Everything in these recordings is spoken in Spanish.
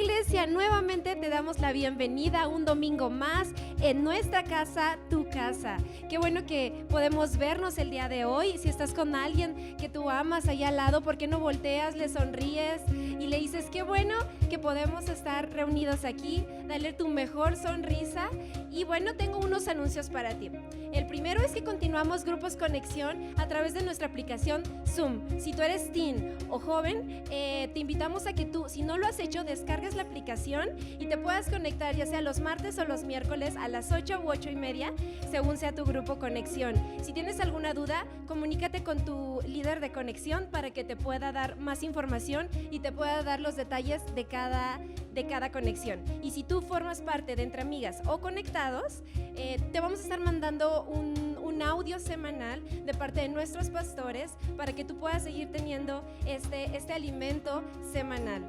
Iglesia, nuevamente te damos la bienvenida un domingo más en nuestra casa, tu casa. Qué bueno que podemos vernos el día de hoy. Si estás con alguien que tú amas allá al lado, ¿por qué no volteas, le sonríes y le dices qué bueno que podemos estar reunidos aquí? Dale tu mejor sonrisa. Y bueno, tengo unos anuncios para ti. El primero es que continuamos Grupos Conexión a través de nuestra aplicación Zoom. Si tú eres teen o joven, te invitamos a que tú, si no lo has hecho, descargues la aplicación y te puedas conectar ya sea los martes o los miércoles a las 8 u 8:30, según sea tu grupo Conexión. Si tienes alguna duda, comunícate con tu líder de conexión para que te pueda dar más información y te pueda dar los detalles de cada conexión. Y si tú formas parte de Entre Amigas o Conectados, te vamos a estar mandando un audio semanal de parte de nuestros pastores para que tú puedas seguir teniendo este alimento semanal.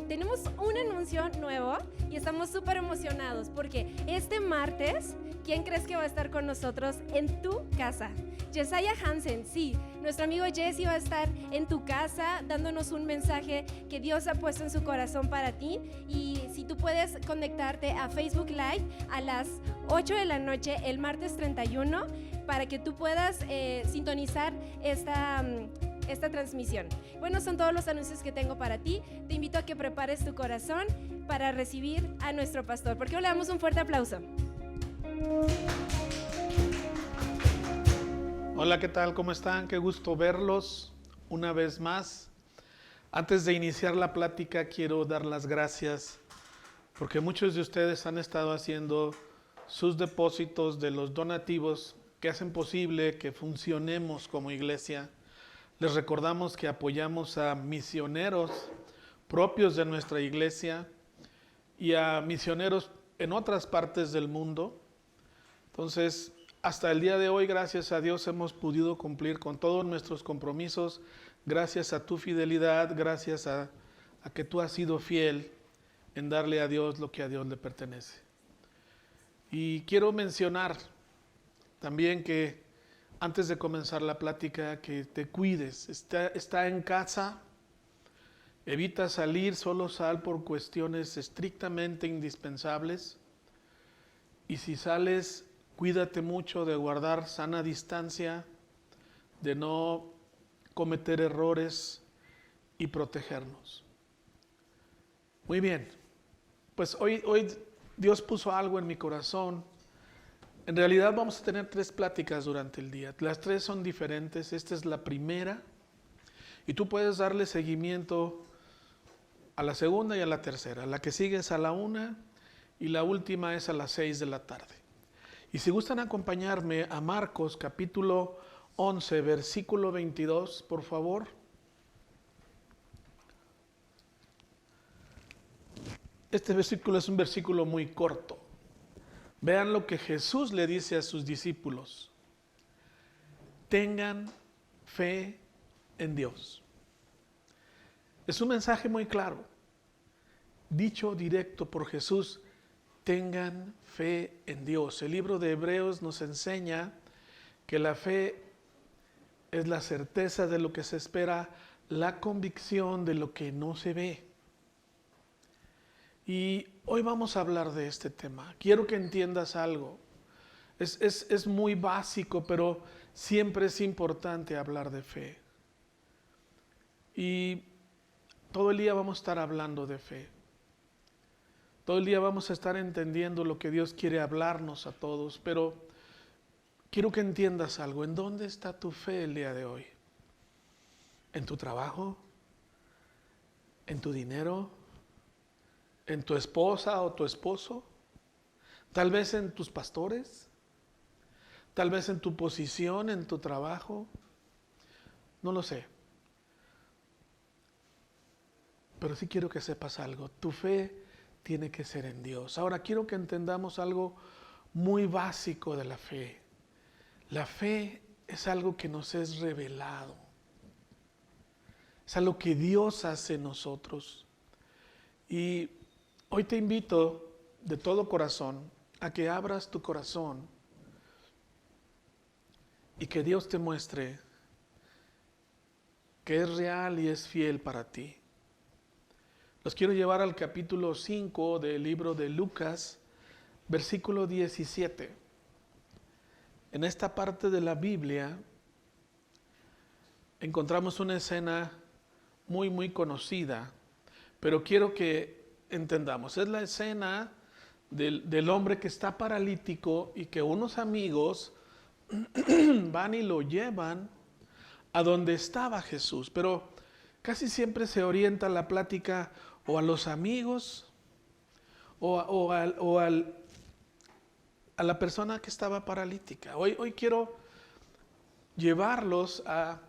Tenemos un anuncio nuevo y estamos súper emocionados porque este martes, ¿quién crees que va a estar con nosotros en tu casa? Jesiah Hansen, sí, nuestro amigo Jesse va a estar en tu casa dándonos un mensaje que Dios ha puesto en su corazón para ti. Y si tú puedes conectarte a Facebook Live a las 8 de la noche el martes 31 para que tú puedas sintonizar esta transmisión. Bueno, son todos los anuncios que tengo para ti. Te invito a que prepares tu corazón para recibir a nuestro pastor. ¿Por qué no le damos un fuerte aplauso? Hola, ¿qué tal? ¿Cómo están? Qué gusto verlos una vez más. Antes de iniciar la plática, quiero dar las gracias porque muchos de ustedes han estado haciendo sus depósitos de los donativos que hacen posible que funcionemos como iglesia. Les recordamos que apoyamos a misioneros propios de nuestra iglesia y a misioneros en otras partes del mundo. Entonces, hasta el día de hoy, gracias a Dios, hemos podido cumplir con todos nuestros compromisos, gracias a tu fidelidad, gracias a que tú has sido fiel en darle a Dios lo que a Dios le pertenece. Y quiero mencionar también que antes de comenzar la plática, que te cuides. Está en casa, evita salir, solo sal por cuestiones estrictamente indispensables. Y si sales, cuídate mucho de guardar sana distancia, de no cometer errores y protegernos. Muy bien, pues hoy Dios puso algo en mi corazón. En realidad vamos a tener 3 pláticas durante el día. Las 3 son diferentes. Esta es la primera. Y tú puedes darle seguimiento a la segunda y a la tercera. La que sigue es a la 1 y la última es a las 6 de la tarde. Y si gustan acompañarme a Marcos capítulo 11, versículo 22, por favor. Este versículo es un versículo muy corto. Vean lo que Jesús le dice a sus discípulos. Tengan fe en Dios. Es un mensaje muy claro, dicho directo por Jesús. Tengan fe en Dios. El libro de Hebreos nos enseña que la fe es la certeza de lo que se espera, la convicción de lo que no se ve. Y hoy vamos a hablar de este tema. Quiero que entiendas algo. Es muy básico, pero siempre es importante hablar de fe. Y todo el día vamos a estar hablando de fe. Todo el día vamos a estar entendiendo lo que Dios quiere hablarnos a todos. Pero quiero que entiendas algo. ¿En dónde está tu fe el día de hoy? ¿En tu trabajo? ¿En tu dinero? ¿En tu esposa o tu esposo? ¿Tal vez en tus pastores? ¿Tal vez en tu posición, en tu trabajo? No lo sé. Pero sí quiero que sepas algo. Tu fe tiene que ser en Dios. Ahora quiero que entendamos algo muy básico de la fe. La fe es algo que nos es revelado. Es algo que Dios hace en nosotros. Y hoy te invito de todo corazón a que abras tu corazón y que Dios te muestre que es real y es fiel para ti. Los quiero llevar al capítulo 5 del libro de Lucas, versículo 17. En esta parte de la Biblia encontramos una escena muy conocida, pero quiero que entendamos. Es la escena del hombre que está paralítico y que unos amigos van y lo llevan a donde estaba Jesús. Pero casi siempre se orienta la plática o a los amigos o a la persona que estaba paralítica. Hoy quiero llevarlos a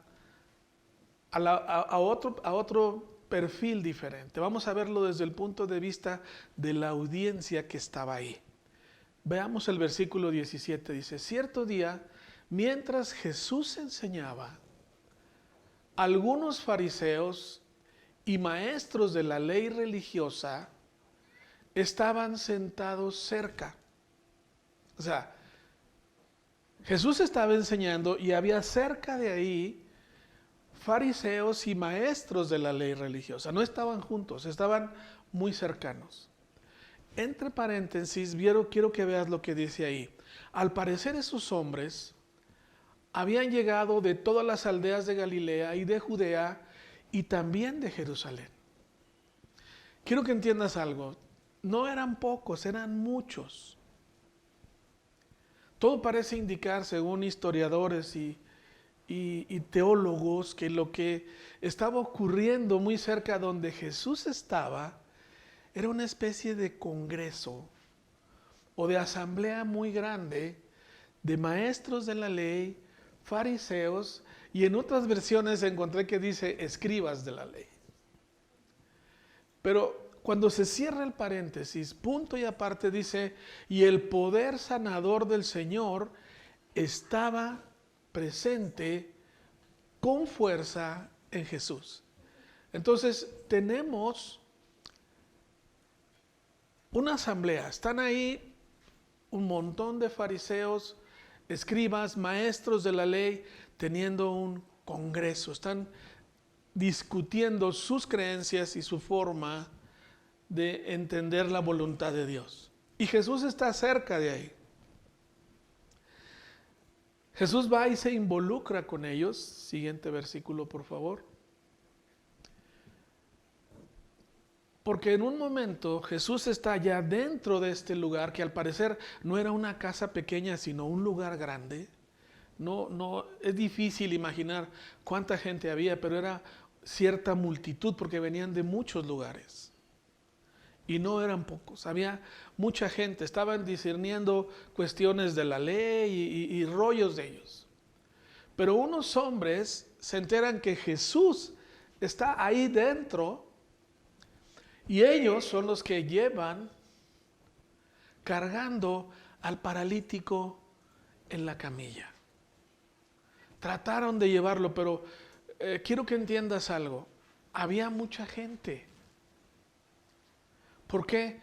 otro perfil diferente. Vamos a verlo desde el punto de vista de la audiencia que estaba ahí. Veamos el versículo 17. Dice: cierto día, mientras Jesús enseñaba, algunos fariseos y maestros de la ley religiosa estaban sentados cerca. O sea, Jesús estaba enseñando y había cerca de ahí fariseos y maestros de la ley religiosa. No estaban juntos, estaban muy cercanos. Entre paréntesis, quiero que veas lo que dice ahí. Al parecer esos hombres habían llegado de todas las aldeas de Galilea y de Judea y también de Jerusalén. Quiero que entiendas algo. No eran pocos, eran muchos. Todo parece indicar, según historiadores y teólogos, que lo que estaba ocurriendo muy cerca donde Jesús estaba era una especie de congreso o de asamblea muy grande de maestros de la ley, fariseos, y en otras versiones encontré que dice escribas de la ley. Pero cuando se cierra el paréntesis, punto y aparte, dice: y el poder sanador del Señor estaba presente con fuerza en Jesús. Entonces tenemos una asamblea, están ahí un montón de fariseos, escribas, maestros de la ley, teniendo un congreso, están discutiendo sus creencias y su forma de entender la voluntad de Dios. Y Jesús está cerca de ahí. Jesús va y se involucra con ellos. Siguiente versículo, por favor. Porque en un momento Jesús está ya dentro de este lugar, que al parecer no era una casa pequeña, sino un lugar grande. No, es difícil imaginar cuánta gente había, pero era cierta multitud porque venían de muchos lugares. Y no eran pocos, había mucha gente, estaban discerniendo cuestiones de la ley y rollos de ellos. Pero unos hombres se enteran que Jesús está ahí dentro y ellos son los que llevan cargando al paralítico en la camilla. Trataron de llevarlo, pero quiero que entiendas algo. Había mucha gente. ¿Por qué?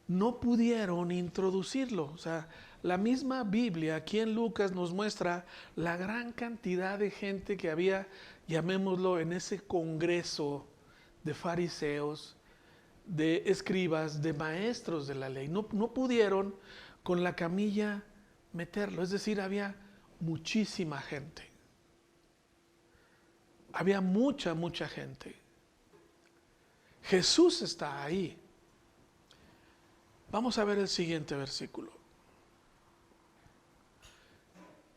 No pudieron introducirlo. O sea, la misma Biblia aquí en Lucas nos muestra la gran cantidad de gente que había, llamémoslo, en ese congreso de fariseos, de escribas, de maestros de la ley. No pudieron con la camilla meterlo. Es decir, había muchísima gente. Había mucha gente. Jesús está ahí. Vamos a ver el siguiente versículo.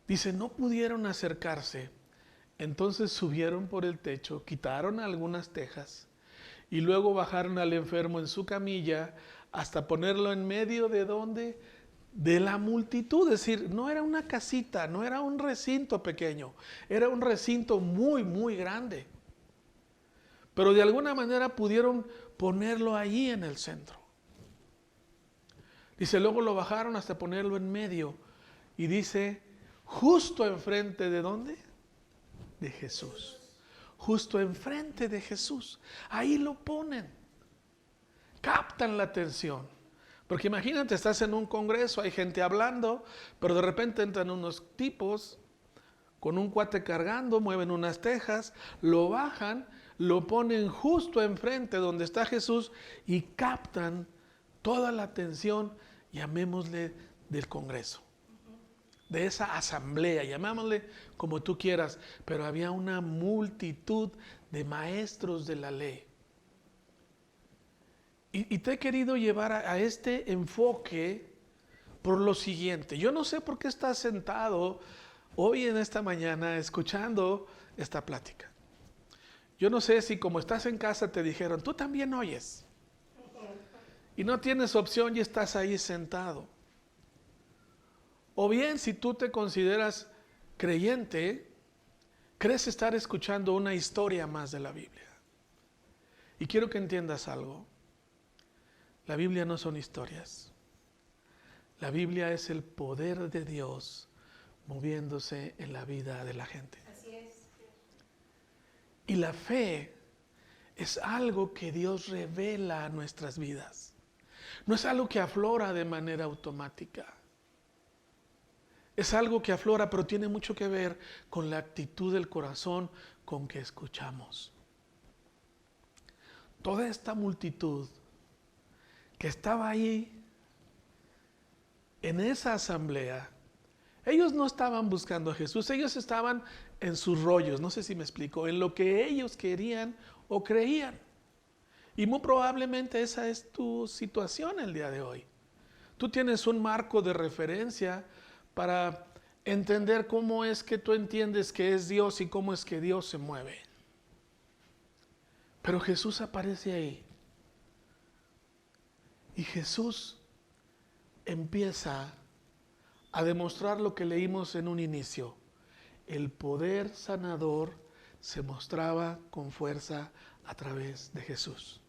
Dice: no pudieron acercarse, entonces subieron por el techo, quitaron algunas tejas y luego bajaron al enfermo en su camilla hasta ponerlo en medio de ¿dónde? De la multitud. Es decir, no era una casita, no era un recinto pequeño, era un recinto muy grande. Pero de alguna manera pudieron ponerlo ahí en el centro. Dice, luego lo bajaron hasta ponerlo en medio. Y dice, justo enfrente ¿de dónde? De Jesús. Justo enfrente de Jesús. Ahí lo ponen. Captan la atención. Porque imagínate, estás en un congreso, hay gente hablando, pero de repente entran unos tipos con un cuate cargando, mueven unas tejas, lo bajan. lo ponen justo enfrente donde está Jesús y captan toda la atención, llamémosle, del Congreso, de esa asamblea, llamémosle como tú quieras, pero había una multitud de maestros de la ley. Y te he querido llevar a este enfoque por lo siguiente. Yo no sé por qué estás sentado hoy en esta mañana escuchando esta plática. Yo no sé si como estás en casa te dijeron, tú también oyes. Y no tienes opción y estás ahí sentado. O bien si tú te consideras creyente, crees estar escuchando una historia más de la Biblia. Y quiero que entiendas algo. La Biblia no son historias. La Biblia es el poder de Dios moviéndose en la vida de la gente. Así es. Y la fe es algo que Dios revela a nuestras vidas. No es algo que aflora de manera automática. Es algo que aflora, pero tiene mucho que ver con la actitud del corazón con que escuchamos. Toda esta multitud que estaba ahí en esa asamblea, ellos no estaban buscando a Jesús, ellos estaban en sus rollos, no sé si me explico, en lo que ellos querían o creían. Y muy probablemente esa es tu situación el día de hoy. Tú tienes un marco de referencia para entender cómo es que tú entiendes que es Dios y cómo es que Dios se mueve. Pero Jesús aparece ahí. Y Jesús empieza a demostrar lo que leímos en un inicio. El poder sanador se mostraba con fuerza a través de Jesús.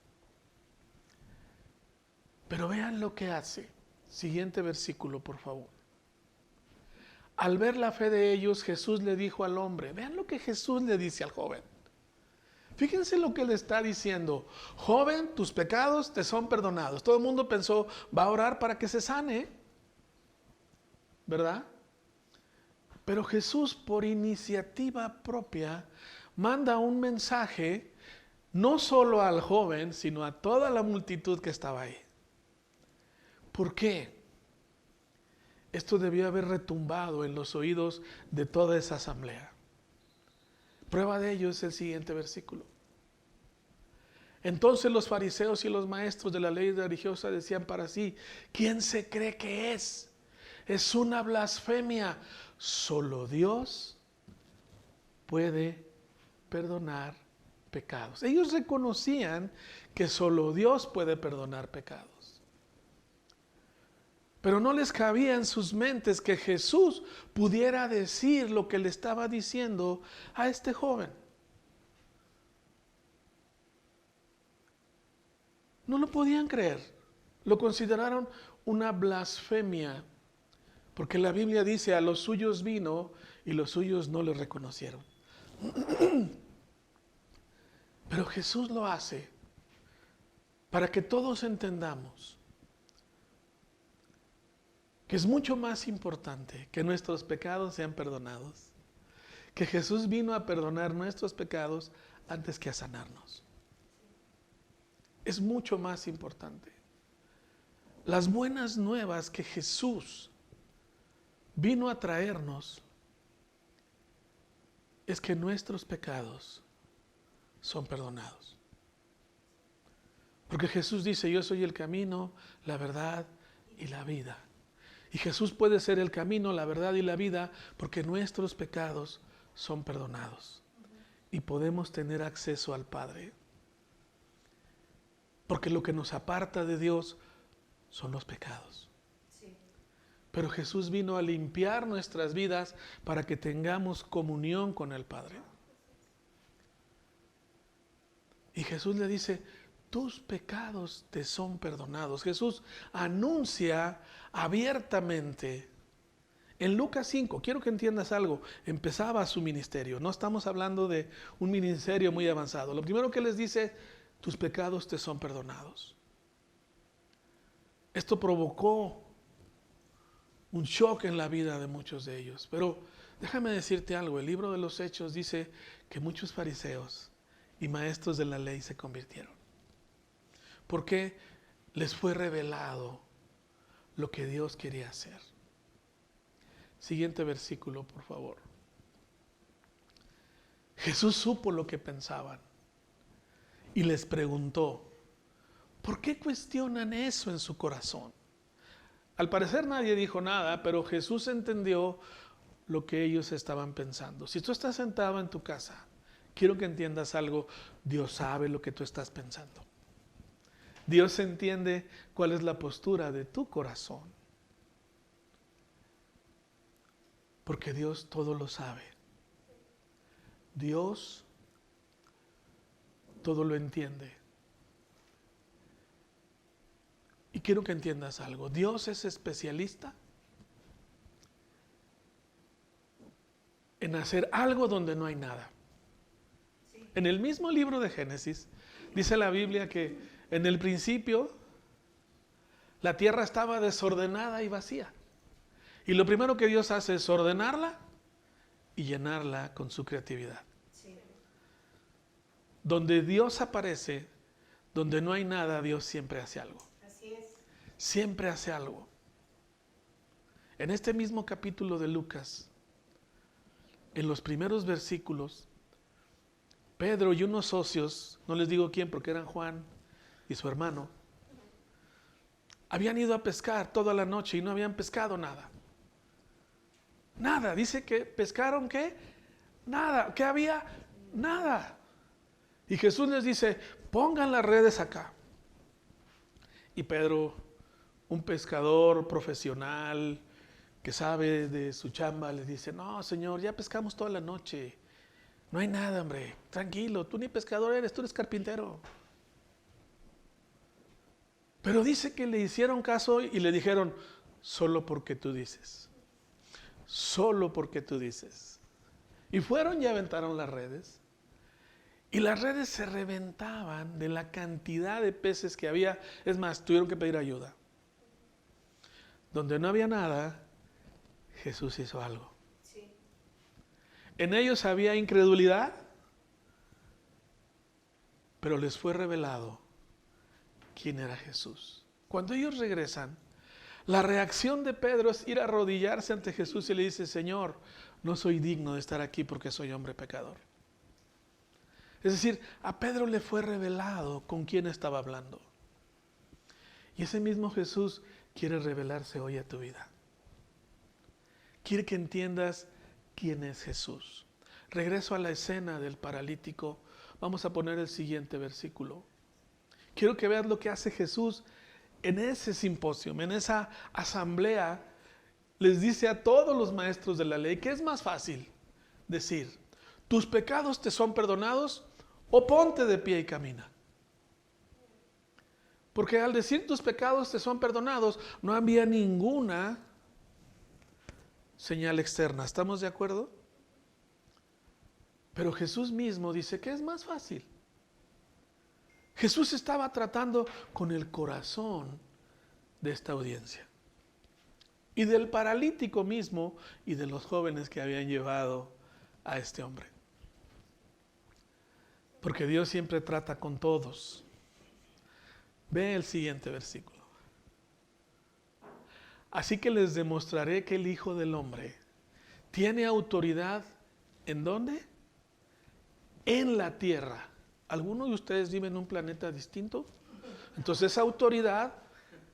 Pero vean lo que hace. Siguiente versículo, por favor. Al ver la fe de ellos, Jesús le dijo al hombre. Vean lo que Jesús le dice al joven. Fíjense lo que le está diciendo. Joven, tus pecados te son perdonados. Todo el mundo pensó, va a orar para que se sane, ¿verdad? Pero Jesús, por iniciativa propia, manda un mensaje no solo al joven, sino a toda la multitud que estaba ahí. ¿Por qué? Esto debió haber retumbado en los oídos de toda esa asamblea. Prueba de ello es el siguiente versículo. Entonces los fariseos y los maestros de la ley religiosa decían para sí, ¿quién se cree que es? Es una blasfemia. Solo Dios puede perdonar pecados. Ellos reconocían que solo Dios puede perdonar pecados. Pero no les cabía en sus mentes que Jesús pudiera decir lo que le estaba diciendo a este joven. No lo podían creer. Lo consideraron una blasfemia. Porque la Biblia dice, a los suyos vino y los suyos no le reconocieron. Pero Jesús lo hace para que todos entendamos que es mucho más importante que nuestros pecados sean perdonados, que Jesús vino a perdonar nuestros pecados antes que a sanarnos. Es mucho más importante. Las buenas nuevas que Jesús vino a traernos es que nuestros pecados son perdonados. Porque Jesús dice, yo soy el camino, la verdad y la vida. Y Jesús puede ser el camino, la verdad y la vida porque nuestros pecados son perdonados. Y podemos tener acceso al Padre. Porque lo que nos aparta de Dios son los pecados. Sí. Pero Jesús vino a limpiar nuestras vidas para que tengamos comunión con el Padre. Y Jesús le dice, tus pecados te son perdonados. Jesús anuncia abiertamente. En Lucas 5, quiero que entiendas algo, empezaba su ministerio. No estamos hablando de un ministerio muy avanzado. Lo primero que les dice, tus pecados te son perdonados. Esto provocó un shock en la vida de muchos de ellos. Pero déjame decirte algo, el libro de los Hechos dice que muchos fariseos y maestros de la ley se convirtieron. Porque les fue revelado lo que Dios quería hacer. Siguiente versículo, por favor. Jesús supo lo que pensaban y les preguntó, ¿por qué cuestionan eso en su corazón? Al parecer nadie dijo nada, pero Jesús entendió lo que ellos estaban pensando. Si tú estás sentado en tu casa, quiero que entiendas algo. Dios sabe lo que tú estás pensando. Dios entiende cuál es la postura de tu corazón. Porque Dios todo lo sabe. Dios todo lo entiende. Y quiero que entiendas algo. Dios es especialista en hacer algo donde no hay nada. En el mismo libro de Génesis, dice la Biblia que en el principio la tierra estaba desordenada y vacía. Y lo primero que Dios hace es ordenarla y llenarla con su creatividad. Sí. Donde Dios aparece, donde no hay nada, Dios siempre hace algo. Así es. Siempre hace algo. En este mismo capítulo de Lucas, en los primeros versículos, Pedro y unos socios, no les digo quién porque eran Juan y su hermano, habían ido a pescar toda la noche y no habían pescado nada. Nada, dice que pescaron ¿qué? Nada, ¿qué había? Nada. Y Jesús les dice, pongan las redes acá. Y Pedro, un pescador profesional que sabe de su chamba, les dice, no, Señor, ya pescamos toda la noche. No hay nada, hombre, tranquilo, tú ni pescador eres, tú eres carpintero. Pero dice que le hicieron caso y le dijeron, solo porque tú dices. Solo porque tú dices. Y fueron y aventaron las redes. Y las redes se reventaban de la cantidad de peces que había. Es más, tuvieron que pedir ayuda. Donde no había nada, Jesús hizo algo. Sí. En ellos había incredulidad, pero les fue revelado quién era Jesús. Cuando ellos regresan, la reacción de Pedro es ir a arrodillarse ante Jesús y le dice, Señor, no soy digno de estar aquí porque soy hombre pecador. Es decir, a Pedro le fue revelado con quién estaba hablando. Y ese mismo Jesús quiere revelarse hoy a tu vida. Quiere que entiendas quién es Jesús. Regreso a la escena del paralítico. Vamos a poner el siguiente versículo. Quiero que veas lo que hace Jesús en ese simposio, en esa asamblea. Les dice a todos los maestros de la ley que es más fácil decir, tus pecados te son perdonados o ponte de pie y camina. Porque al decir tus pecados te son perdonados, no había ninguna señal externa. ¿Estamos de acuerdo? Pero Jesús mismo dice que es más fácil. Jesús estaba tratando con el corazón de esta audiencia. Y del paralítico mismo y de los jóvenes que habían llevado a este hombre. Porque Dios siempre trata con todos. Ve el siguiente versículo. Así que les demostraré que el Hijo del Hombre tiene autoridad, ¿en dónde? En la tierra. ¿Alguno de ustedes vive en un planeta distinto? Entonces esa autoridad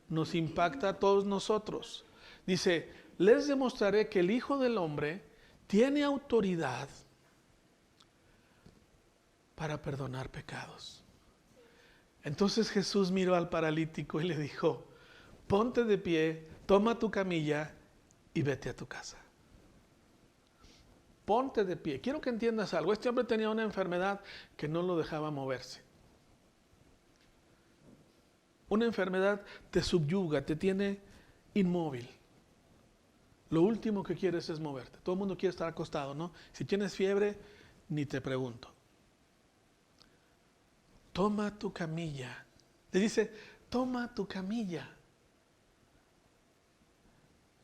nos impacta a todos nosotros. Dice, les demostraré que el Hijo del Hombre tiene autoridad para perdonar pecados. Entonces Jesús miró al paralítico y le dijo, ponte de pie, toma tu camilla y vete a tu casa. Ponte de pie. Quiero que entiendas algo. Este hombre tenía una enfermedad que no lo dejaba moverse. Una enfermedad te subyuga, te tiene inmóvil. Lo último que quieres es moverte. Todo el mundo quiere estar acostado, ¿no? Si tienes fiebre, ni te pregunto. Toma tu camilla. Le dice, toma tu camilla.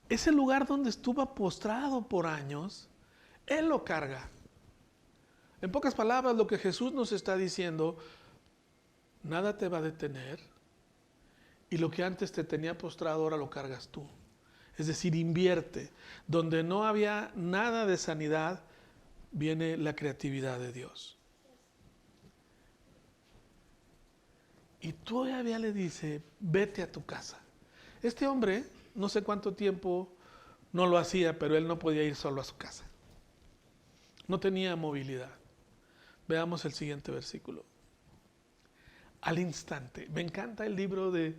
Ese lugar donde estuvo postrado por años, Él lo carga. En pocas palabras, lo que Jesús nos está diciendo, nada te va a detener y lo que antes te tenía postrado ahora lo cargas tú. Es decir, invierte. Donde no había nada de sanidad, viene la creatividad de Dios. Y todavía le dice, vete a tu casa. Este hombre, no sé cuánto tiempo no lo hacía, pero él no podía ir solo a su casa. No tenía movilidad. Veamos el siguiente versículo. Al instante, me encanta el libro de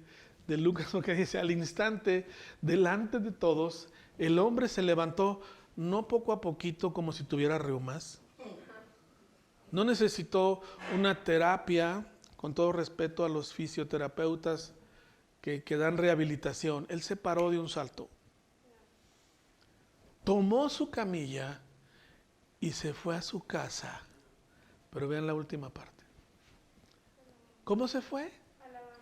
Lucas porque dice, al instante, delante de todos, el hombre se levantó, no poco a poquito como si tuviera reumas. No necesitó una terapia, con todo respeto a los fisioterapeutas que dan rehabilitación. Él se paró de un salto. Tomó su camilla y se fue a su casa. Pero vean la última parte. ¿Cómo se fue?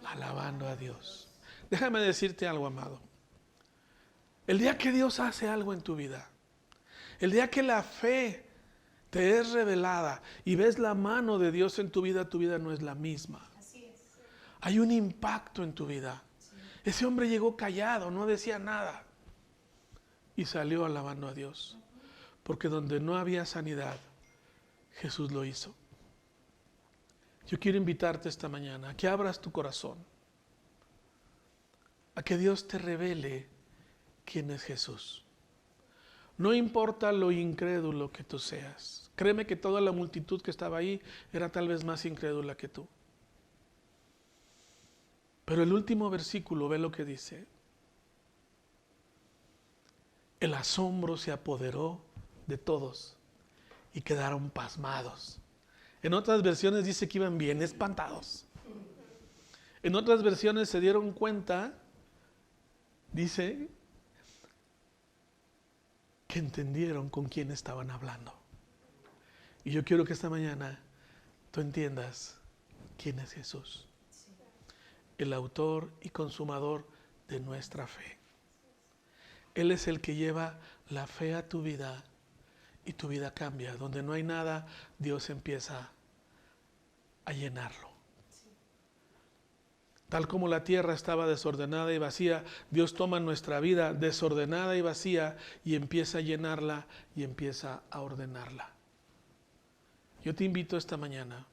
Alabando a Dios. Déjame decirte algo, amado. El día que Dios hace algo en tu vida, el día que la fe te es revelada y ves la mano de Dios en tu vida no es la misma. Hay un impacto en tu vida. Ese hombre llegó callado, no decía nada y salió alabando a Dios. Porque donde no había sanidad, Jesús lo hizo. Yo quiero invitarte esta mañana a que abras tu corazón, a que Dios te revele quién es Jesús. No importa lo incrédulo que tú seas. Créeme que toda la multitud que estaba ahí era tal vez más incrédula que tú. Pero el último versículo, ve lo que dice. El asombro se apoderó de todos y quedaron pasmados. En otras versiones dice que iban bien espantados. En otras versiones se dieron cuenta, dice, que entendieron con quién estaban hablando. Y yo quiero que esta mañana tú entiendas quién es Jesús. El autor y consumador de nuestra fe. Él es el que lleva la fe a tu vida y tu vida cambia. Donde no hay nada, Dios empieza a llenarlo. Tal como la tierra estaba desordenada y vacía, Dios toma nuestra vida desordenada y vacía y empieza a llenarla y empieza a ordenarla. Yo te invito esta mañana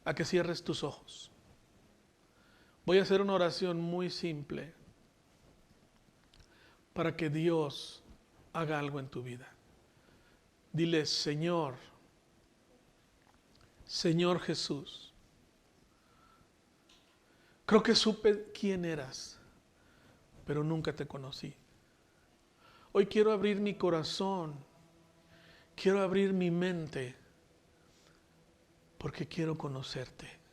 a que cierres tus ojos. Voy a hacer una oración muy simple para que Dios haga algo en tu vida. Dile, Señor, Señor Jesús, creo que supe quién eras, pero nunca te conocí. Hoy quiero abrir mi corazón, quiero abrir mi mente, porque quiero conocerte.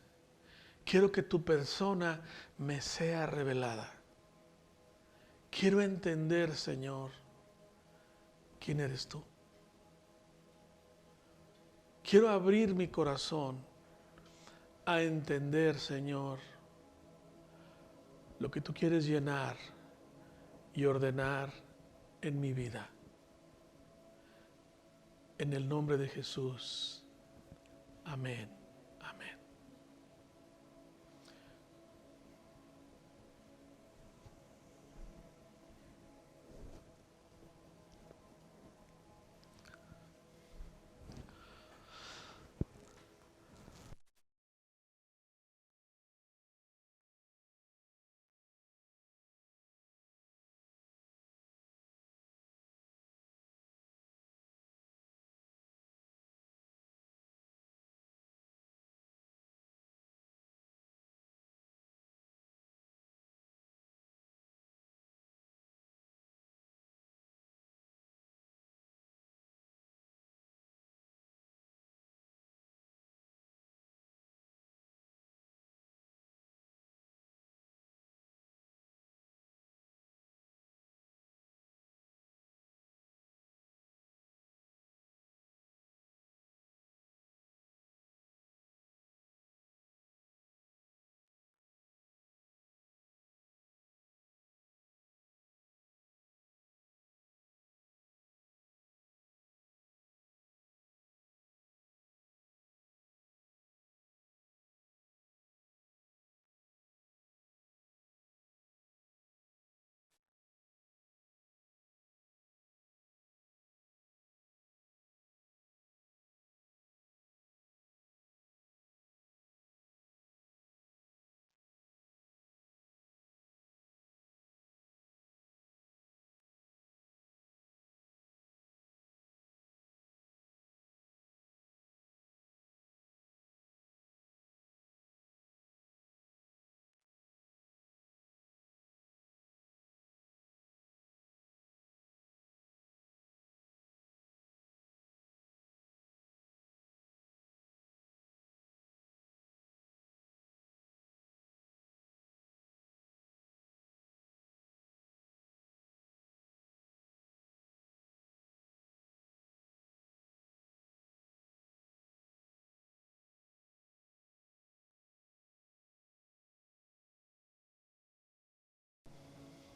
Quiero que tu persona me sea revelada. Quiero entender, Señor, quién eres tú. Quiero abrir mi corazón a entender, Señor, lo que tú quieres llenar y ordenar en mi vida. En el nombre de Jesús. Amén.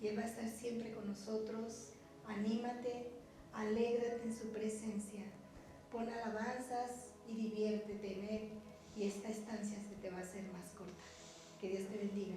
y Él va a estar siempre con nosotros. Anímate, alégrate en su presencia, pon alabanzas y diviértete en Él, y esta estancia se te va a hacer más corta. Que Dios te bendiga.